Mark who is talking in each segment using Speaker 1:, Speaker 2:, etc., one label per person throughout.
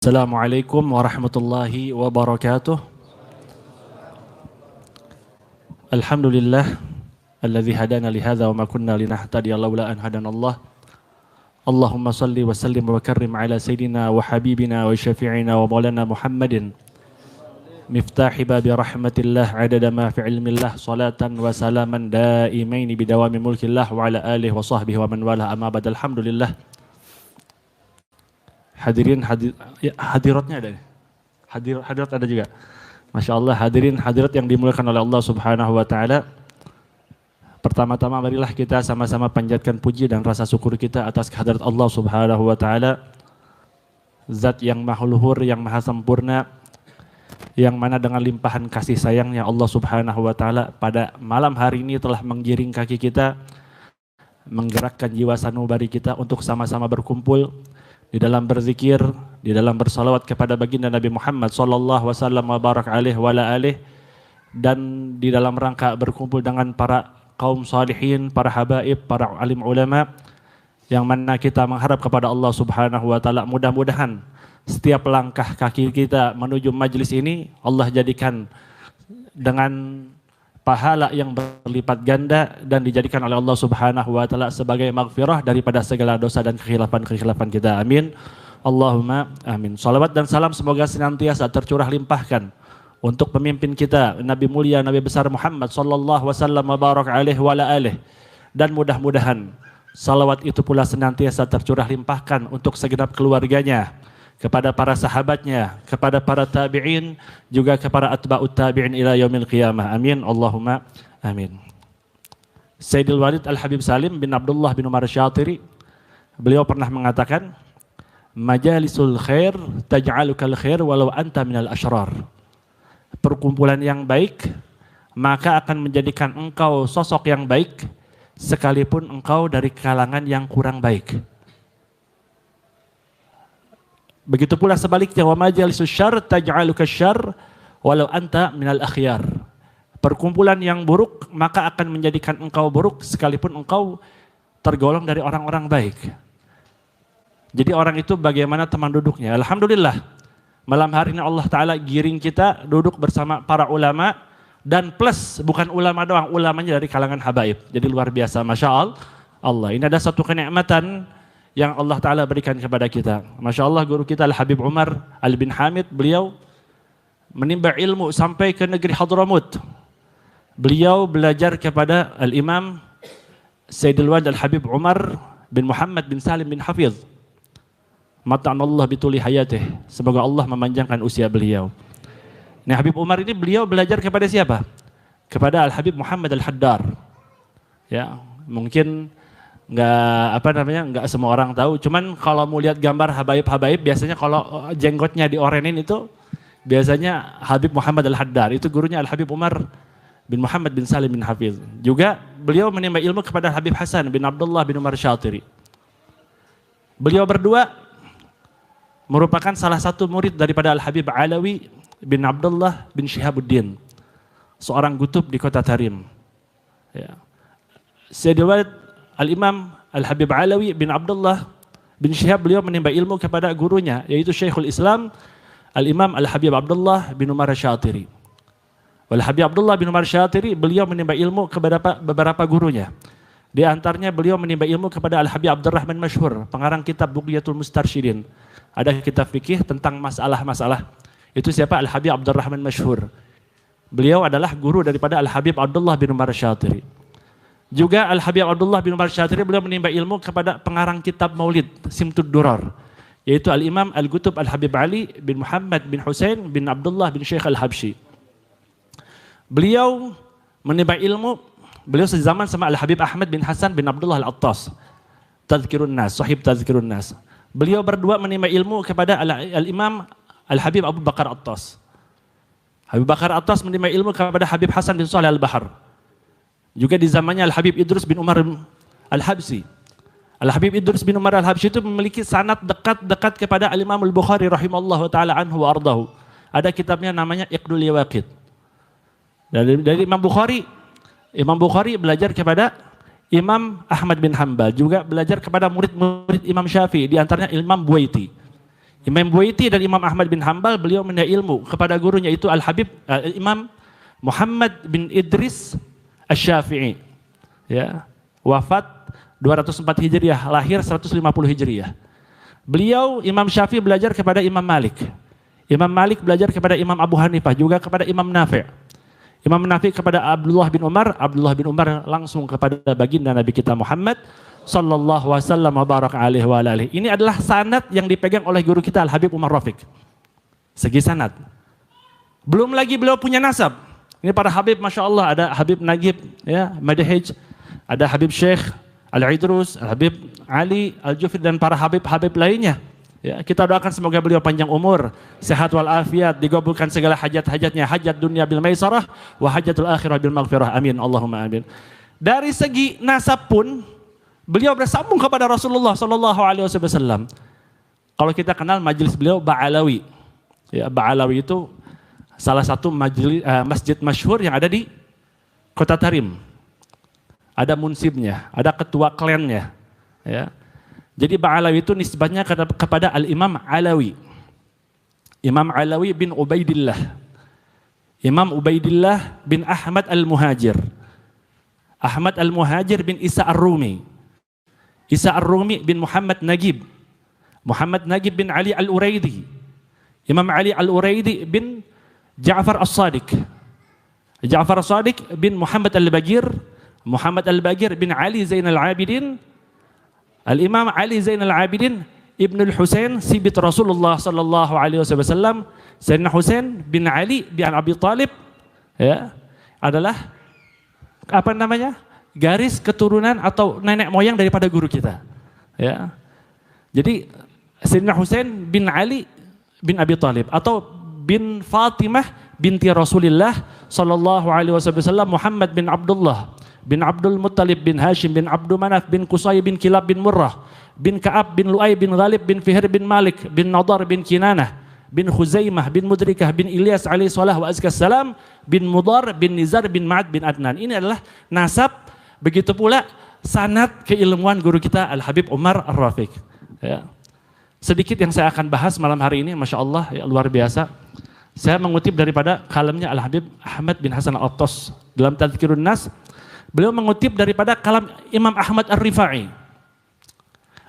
Speaker 1: Assalamualaikum warahmatullahi wabarakatuh. Alhamdulillah alladzi hadana li hadza wa ma kunna linahtadiya laula an hadanallah. Allahumma salli wa sallim wa karrim ala sayyidina wa habibina wa syafi'ina wa maulana Muhammadin miftahi babi rahmatillah adada ma fi ilmillah salatan wa salaman daimaini bidawami mulkillah wa ala alihi wa sahbihi wa man wala amma ba'd. Alhamdulillah. Hadiratnya ada. Hadirat ada juga. Masya Allah, hadirin hadirat yang dimuliakan oleh Allah Subhanahu wa Ta'ala. Pertama-tama marilah kita sama-sama panjatkan puji dan rasa syukur kita atas kehadirat Allah Subhanahu wa Ta'ala, Zat yang maha luhur, yang maha sempurna, yang mana dengan limpahan kasih sayangnya Allah Subhanahu wa Ta'ala pada malam hari ini telah menggiring kaki kita, menggerakkan jiwa sanubari kita untuk sama-sama berkumpul di dalam berzikir, di dalam bersalawat kepada baginda Nabi Muhammad sallallahu wasallam wa barak alaihi wa ala alihi, dan di dalam rangka berkumpul dengan para kaum salihin, para habaib, para alim ulama, yang mana kita mengharap kepada Allah Subhanahu wa Ta'ala mudah-mudahan setiap langkah kaki kita menuju majlis ini Allah jadikan dengan pahala yang berlipat ganda dan dijadikan oleh Allah Subhanahu wa Ta'ala sebagai maghfirah daripada segala dosa dan kekhilafan-kekhilafan kita. Amin. Allahumma amin. Salawat dan salam semoga senantiasa tercurah limpahkan untuk pemimpin kita Nabi mulia Nabi besar Muhammad sallallahu wasallam wa barak alaihi wa ala alihi, dan mudah-mudahan salawat itu pula senantiasa tercurah limpahkan untuk segenap keluarganya, kepada para sahabatnya, kepada para tabi'in, juga kepada atba'ut tabi'in ila yaumil qiyamah. Amin. Allahumma amin. Sayyidul Walid Al-Habib Salim bin Abdullah bin Umar Syatiri, beliau pernah mengatakan, majalisul khair taj'alukal khair walau anta minal asyrar. Perkumpulan yang baik maka akan menjadikan engkau sosok yang baik sekalipun engkau dari kalangan yang kurang baik. Begitu pula sebaliknya, wa majalisus syarr taj'aluka syarr walau anta minal akhyar. Perkumpulan yang buruk maka akan menjadikan engkau buruk sekalipun engkau tergolong dari orang-orang baik. Jadi orang itu bagaimana teman duduknya. Alhamdulillah, malam hari ini Allah Ta'ala giring kita duduk bersama para ulama, dan plus bukan ulama doang, ulamanya dari kalangan habaib. Jadi luar biasa, Masya Allah. Ini ada satu kenikmatan yang Allah Ta'ala berikan kepada kita. Masya Allah, guru kita Al-Habib Umar Al-Bin Hamid, beliau menimba ilmu sampai ke negeri Hadramut. Beliau belajar kepada Al-Imam Sayyidul Walid Al-Habib Umar bin Muhammad bin Salim bin Hafiz. Mata'anallah bituli hayatih. Semoga Allah memanjangkan usia beliau. Nah, Habib Umar ini beliau belajar kepada siapa? Kepada Al-Habib Muhammad Al-Haddar. Ya, mungkin nggak semua orang tahu. Cuman kalau mau lihat gambar habaib biasanya kalau jenggotnya diorenin itu biasanya Habib Muhammad Al-Haddar, itu gurunya Al-Habib Umar bin Muhammad bin Salim bin Hafiz. Juga beliau menimba ilmu kepada Habib Hasan bin Abdullah bin Umar Syatiri. Beliau berdua merupakan salah satu murid daripada Al-Habib Alawi bin Abdullah bin Syihabuddin, seorang gutub di kota Tarim. Ya. Sayyidul Walid Al-Imam Al-Habib Alawi bin Abdullah bin Syihab, beliau menimba ilmu kepada gurunya, yaitu Syekhul Islam Al-Imam Al-Habib Abdullah bin Umar Syatiri. Al-Habib Abdullah bin Umar Syatiri, beliau menimba ilmu kepada beberapa gurunya. Di antaranya beliau menimba ilmu kepada Al-Habib Abdurrahman Masyhur, pengarang kitab Bughyatul Mustarsyidin. Ada kitab fikih tentang masalah-masalah. Itu siapa? Al-Habib Abdurrahman Masyhur. Beliau adalah guru daripada Al-Habib Abdullah bin Umar Syatiri. Juga Al-Habib Abdullah bin Umar Syatiri, beliau menimba ilmu kepada pengarang kitab Maulid Simtud Durar, yaitu Al-Imam Al-Gutub Al-Habib Ali bin Muhammad bin Husain bin Abdullah bin Syekh Al-Habsyi. Beliau menimba ilmu, beliau sezaman sama Al-Habib Ahmad bin Hasan bin Abdullah Al-Attas, Tazkirun Nas, sahib Tazkirun Nas. Beliau berdua menimba ilmu kepada Al-Imam Al-Habib Abu Bakar Attas. Habib Bakar Attas menimba ilmu kepada Habib Hasan bin Shalih Al-Bahar. Juga di zamannya Al-Habib Idrus bin Umar Al-Habsyi. Al-Habib Idrus bin Umar Al-Habsyi itu memiliki sanad dekat kepada Al-Imam Al-Bukhari rahimallahu ta'ala anhu wa ardahu. Ada kitabnya namanya Iqdul Yawaqid. Dari Imam Bukhari belajar kepada Imam Ahmad bin Hanbal, juga belajar kepada murid-murid Imam Syafi'i, di antaranya Imam Buaiti. Imam Buaiti dan Imam Ahmad bin Hambal, beliau menuntut ilmu kepada gurunya itu Al-Habib Imam Muhammad bin Idris Asy-Syafi'i. Ya, wafat 204 Hijriah, lahir 150 Hijriah. Beliau Imam Syafi'i belajar kepada Imam Malik. Imam Malik belajar kepada Imam Abu Hanifah, juga kepada Imam Nafi'. Imam Nafi' kepada Abdullah bin Umar, Abdullah bin Umar langsung kepada baginda Nabi kita Muhammad sallallahu wasallam wa baraka alaihi wa alihi. Ini adalah sanad yang dipegang oleh guru kita Al-Habib Umar Rafiq. Segi sanad. Belum lagi beliau punya nasab. Ini para Habib, Masya Allah, ada Habib Nagib, ya, Madhij, ada Habib Syekh Al-Idrus, Habib Ali Al-Jufri, dan para Habib-Habib lainnya. Ya, kita doakan semoga beliau panjang umur, sehat walafiat, digabulkan segala hajat-hajatnya, hajat dunia bil maisarah, wa hajatul akhirah bil maghfirah. Amin, Allahumma amin. Dari segi nasab pun, beliau bersambung kepada Rasulullah Sallallahu Alaihi Wasallam. Kalau kita kenal majelis beliau Ba'alawi, ya, Ba'alawi itu salah satu masjid masyhur yang ada di Kota Tarim. Ada munsibnya, ada ketua klannya. Ya. Jadi Ba'alawi itu nisbatnya kepada Al-Imam Alawi. Imam Alawi bin Ubaidillah. Imam Ubaidillah bin Ahmad Al-Muhajir. Ahmad Al-Muhajir bin Isa Ar-Rumi. Isa Ar-Rumi bin Muhammad Nagib. Muhammad Nagib bin Ali Al-Uraidi. Imam Ali Al-Uraidi bin Ja'far As-Sadiq. Ja'far As-Sadiq bin Muhammad Al-Bagir. Muhammad Al-Bagir bin Ali Zainal Abidin. Al-Imam Ali Zainal Abidin Ibnul Husain Sibit Rasulullah Sallallahu Alaihi Wasallam. Sayyidina Husain bin Ali bin Abi Talib, ya, adalah apa namanya, garis keturunan atau nenek moyang daripada guru kita. Ya. Jadi Sayyidina Husain bin Ali bin Abi Talib atau bin Fatimah binti Rasulullah Sallallahu Alaihi Wasallam, Muhammad bin Abdullah bin Abdul Muttalib bin Hashim bin Abdul Manaf bin Qusay bin Kilab bin Murrah bin Ka'ab bin Lu'ay bin Ghalib bin Fihr bin Malik bin Nadar bin Kinanah bin Khuzaimah bin Mudrikah bin Ilyas alaihi salah wa azka salam bin Mudar bin Nizar bin Ma'ad bin Adnan. Ini adalah nasab, begitu pula sanad keilmuan guru kita Al-Habib Umar Ar-Rafiq. Ya. Sedikit yang saya akan bahas malam hari ini, Masya Allah, ya, luar biasa. Saya mengutip daripada kalamnya Al-Habib Ahmad bin Hasan Al-Attas dalam Tadhkirun Nas. Beliau mengutip daripada kalam Imam Ahmad Ar-Rifai.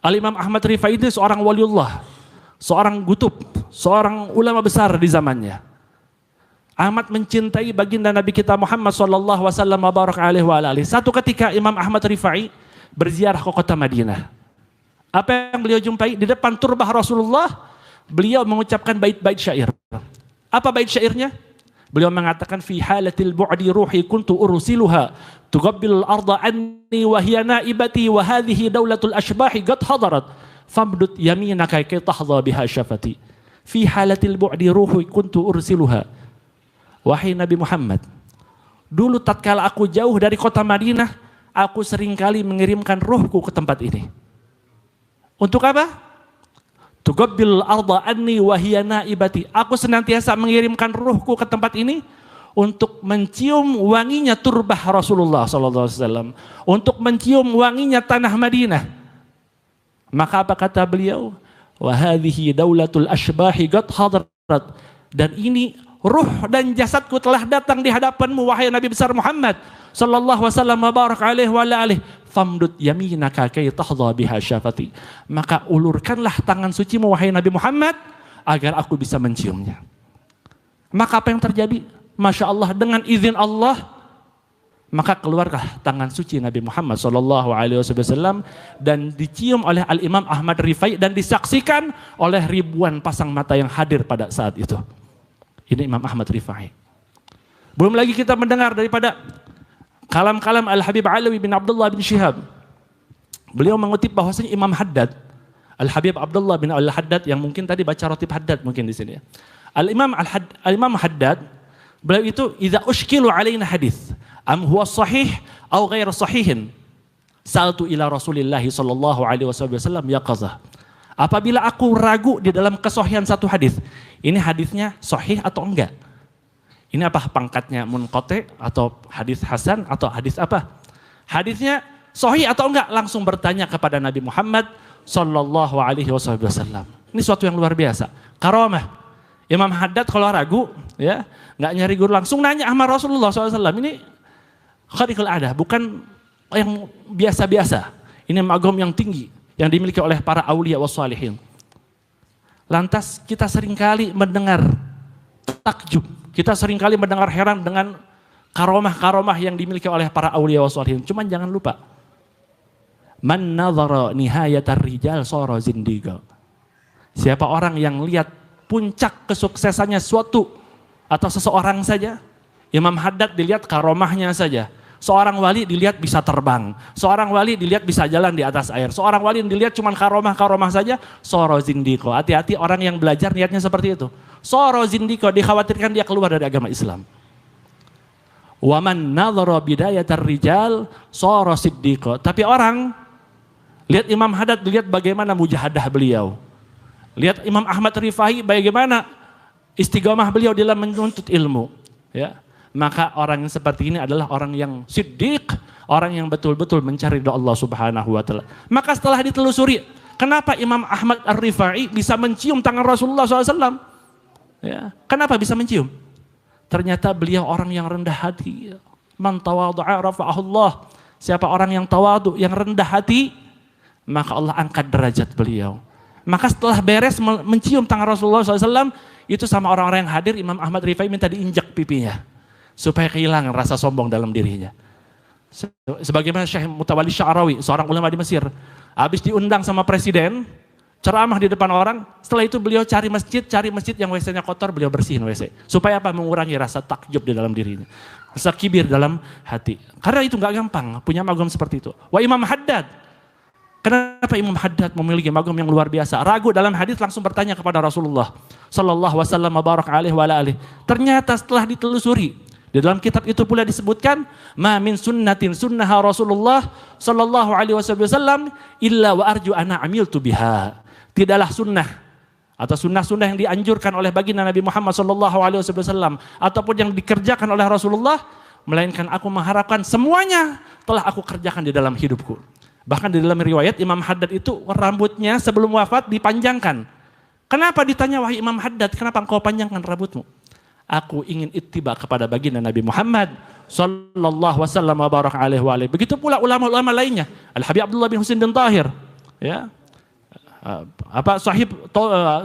Speaker 1: Al-Imam Ahmad Rifai itu seorang waliullah, seorang gutub, seorang ulama besar di zamannya. Amat mencintai baginda Nabi kita Muhammad sallallahu wasallam wa baraka alaihi wa alihi. Satu ketika Imam Ahmad Rifai berziarah ke kota Madinah. Apa yang beliau jumpai? Di depan turbah Rasulullah, beliau mengucapkan bait-bait syair. Apa bait syairnya? Beliau mengatakan fi halatil bu'di ruhi kuntu ursiluha tuqabbil arda anni wa hiya naibati wa hadhihi daulatul ashbahi qad hadarat famdud yaminaka kay tahdha biha syafati. Fi halatil bu'di ruhi kuntu ursiluha. Wahai Nabi Muhammad, dulu tatkala aku jauh dari kota Madinah, aku seringkali mengirimkan ruhku ke tempat ini. Untuk apa? Tuqabbil arda anni wa hiya naibati. Aku senantiasa mengirimkan ruhku ke tempat ini untuk mencium wanginya turbah Rasulullah sallallahu alaihi wasallam, untuk mencium wanginya tanah Madinah. Maka apa kata beliau? Wa hadhihi daulatul ashbahi qad hadarat. Dan ini ruh dan jasadku telah datang di hadapanmu wahai Nabi besar Muhammad sallallahu wasallam wa barak alaihi wa alihi. Famdud yaminaka kay tahdha biha syafati. Maka ulurkanlah tangan sucimu wahai Nabi Muhammad agar aku bisa menciumnya. Maka apa yang terjadi? Masya Allah, dengan izin Allah, maka keluarlah tangan suci Nabi Muhammad sallallahu alaihi wasallam dan dicium oleh Al-Imam Ahmad Rifai dan disaksikan oleh ribuan pasang mata yang hadir pada saat itu. Ini Imam Ahmad Rifai. Belum lagi kita mendengar daripada kalam-kalam Al-Habib Alawi bin Abdullah bin Syihab. Beliau mengutip bahwasanya Imam Haddad, Al-Habib Abdullah bin Al-Haddad, yang mungkin tadi baca Rotib Haddad mungkin di sini ya. Al-Imam Haddad, beliau itu idza ushkilu alaina hadis am huwa sahih aw ghair sahihin saltu ila Rasulillah sallallahu alaihi wasallam yaqazah. Apabila aku ragu di dalam kesahihan satu hadis, ini hadisnya sahih atau enggak? Ini apa pangkatnya, munqati atau hadis hasan atau hadis apa? Hadisnya sahih atau enggak? Langsung bertanya kepada Nabi Muhammad sallallahu alaihi wasallam. Ini suatu yang luar biasa. Karomah. Imam Haddad kalau ragu, ya, nggak nyari guru langsung nanya sama Rasulullah SAW. Ini khariqul adah, bukan yang biasa-biasa. Ini magom yang tinggi yang dimiliki oleh para aulia wassalihin. Lantas kita seringkali mendengar takjub, kita seringkali mendengar heran dengan karomah-karomah yang dimiliki oleh para aulia wassalihin. Cuman jangan lupa, man nadhara nihayatar rijal sara zindiqa. Siapa orang yang lihat puncak kesuksesannya suatu atau seseorang saja, Imam Haddad dilihat karomahnya saja. Seorang wali dilihat bisa terbang, seorang wali dilihat bisa jalan di atas air, seorang wali dilihat cuma karomah-karomah saja, soro zindiko. Hati-hati orang yang belajar niatnya seperti itu. Soro zindiko, dikhawatirkan dia keluar dari agama Islam. Waman nadhara bidayatar rijal soro siddiko. Tapi orang lihat Imam Haddad, dilihat bagaimana mujahadah beliau. Lihat Imam Ahmad Rifai bagaimana istiqomah beliau dalam menuntut ilmu, ya. Maka orang yang seperti ini adalah orang yang siddiq, orang yang betul-betul mencari doa Allah Subhanahu wa taala. Maka setelah ditelusuri, kenapa Imam Ahmad Ar-Rifai bisa mencium tangan Rasulullah SAW? Ya, kenapa bisa mencium? Ternyata beliau orang yang rendah hati. Man tawadhu'a rafa'ahullah. Siapa orang yang tawadu, yang rendah hati, maka Allah angkat derajat beliau. Maka setelah beres mencium tangan Rasulullah SAW, itu sama orang-orang yang hadir, Imam Ahmad Rifai minta diinjak pipinya, supaya kehilangan rasa sombong dalam dirinya. Sebagaimana Syekh Mutawalli Sya'rawi, seorang ulama di Mesir, habis diundang sama presiden, ceramah di depan orang, setelah itu beliau cari masjid yang WC-nya kotor, beliau bersihin WC. Supaya apa? Mengurangi rasa takjub di dalam dirinya. Rasa kibir dalam hati. Karena itu gak gampang, punya magom seperti itu. Wa Imam Haddad. Kenapa Imam Haddad memiliki magom yang luar biasa? Ragu dalam hadis langsung bertanya kepada Rasulullah sallallahu wasallam barak alaihi wa alihi. Ternyata setelah ditelusuri, di dalam kitab itu pula disebutkan, ma min sunnatin sunnaha Rasulullah sallallahu alaihi wasallam illa wa arju ana amiltu biha. Tidaklah sunnah atau sunnah-sunnah yang dianjurkan oleh baginda Nabi Muhammad sallallahu alaihi wasallam ataupun yang dikerjakan oleh Rasulullah, melainkan aku mengharapkan semuanya telah aku kerjakan di dalam hidupku. Bahkan di dalam riwayat Imam Haddad itu rambutnya sebelum wafat dipanjangkan. Kenapa ditanya, wahai Imam Haddad, kenapa engkau panjangkan rambutmu? Aku ingin ittiba kepada baginda Nabi Muhammad sallallahu wasallam wa baraka alaihi wa alihi. Begitu pula ulama-ulama lainnya, Al-Habib Abdullah bin Husain bin Tahir, ya. Sahib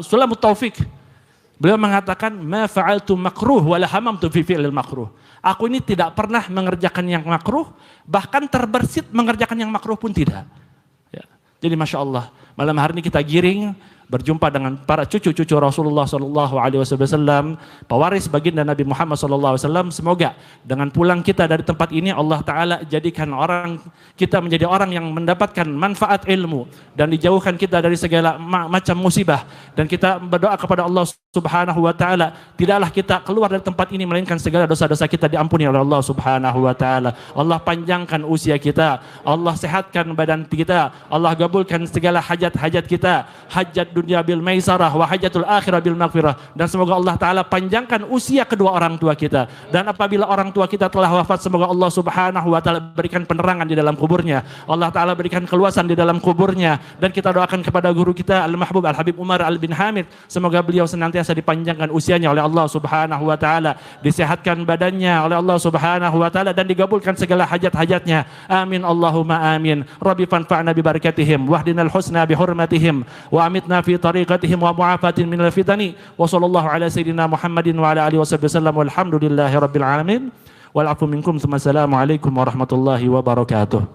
Speaker 1: Sulamut Taufik. Beliau mengatakan, ma fa'altu makruh wala hamamtu fi fi'lil makruh. Aku ini tidak pernah mengerjakan yang makruh, bahkan terbersit mengerjakan yang makruh pun tidak. Ya. Jadi Masya Allah, malam hari ini kita giring berjumpa dengan para cucu-cucu Rasulullah SAW, pewaris baginda Nabi Muhammad SAW. Semoga dengan pulang kita dari tempat ini, Allah Ta'ala jadikan kita menjadi orang yang mendapatkan manfaat ilmu dan dijauhkan kita dari segala macam musibah. Dan kita berdoa kepada Allah Subhanahu wa Ta'ala, tidaklah kita keluar dari tempat ini melainkan segala dosa-dosa kita diampuni oleh Allah Subhanahu wa Ta'ala. Allah panjangkan usia kita, Allah sehatkan badan kita, Allah gabulkan segala hajat-hajat kita, hajat dunia bil maisarah wa hajatul akhirah bil maghfirah. Dan semoga Allah Ta'ala panjangkan usia kedua orang tua kita. Dan apabila orang tua kita telah wafat, semoga Allah Subhanahu wa Ta'ala berikan penerangan di dalam kuburnya, Allah Ta'ala berikan keluasan di dalam kuburnya. Dan kita doakan kepada guru kita Al-Mahbub Al-Habib Umar Al-Bin Hamid, semoga beliau senantiasa dipanjangkan usianya oleh Allah Subhanahu wa Ta'ala, disehatkan badannya oleh Allah Subhanahu wa Ta'ala, dan digabulkan segala hajat-hajatnya. Amin Allahumma amin. Rabbi fanfa'na bi barakatihim wahdinal husna bi hurmatihim wa amitna fi tariqatihim wa mu'afatin minal fitani. Wa sallallahu ala sayyidina Muhammadin wa ala alihi wasallam walhamdulillahi rabbil alamin wal afu minkum. Assalamualaikum warahmatullahi wabarakatuh.